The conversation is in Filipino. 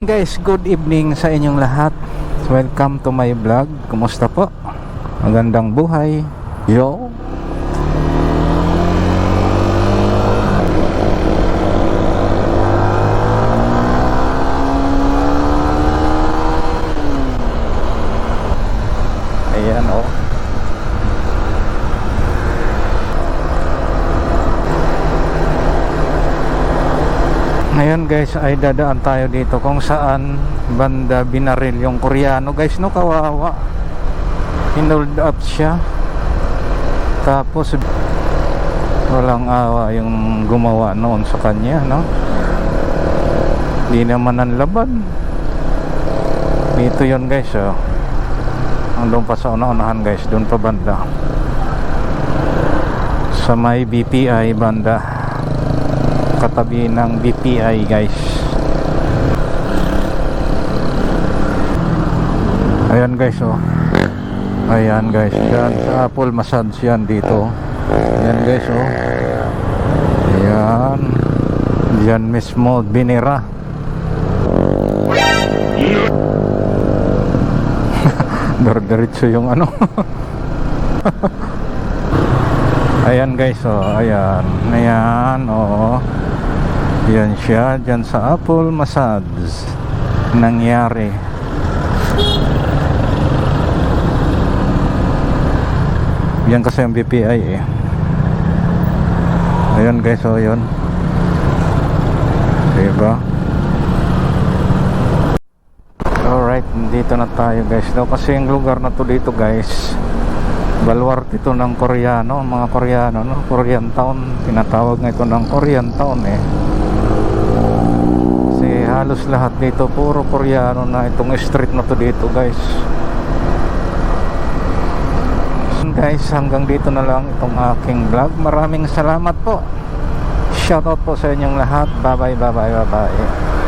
Guys, good evening sa inyong lahat. Welcome to my vlog. Kumusta po? Magandang buhay. Yo. Ayan oh. Ngayon guys ay dadaan tayo dito kung saan banda binaril yung Koreano guys, no? Kawawa, hinold up siya, tapos walang awa yung gumawa noon sa kanya, no? Di naman ang laban dito yon guys, oh. Doon pa sa una-unahan guys, doon pa banda sa may BPI banda, katabi ng BPI guys. Ayan guys oh. Ayan guys, yan sa Apple Massage yan dito. Ayan guys oh. Ayan, yan mismo binira. Diretso yung ano. Ayan guys oh, ayan. Ayan oh. Yan siya dyan sa Apple Massage nangyari. Yan kasi ang BPI eh. Ayan guys oh, yun. Diba? Alright, dito na tayo guys. Kasi yung lugar na to dito guys, baluarte ito ng Koreano, mga Koreano, no? Korean Town, tinatawag nga ito ng Korean Town eh. Kasi halos lahat dito puro Koreano na itong street na to dito guys. Guys, hanggang dito na lang itong aking vlog. Maraming salamat po. Shoutout po sa inyong lahat. Bye bye, bye bye, bye bye.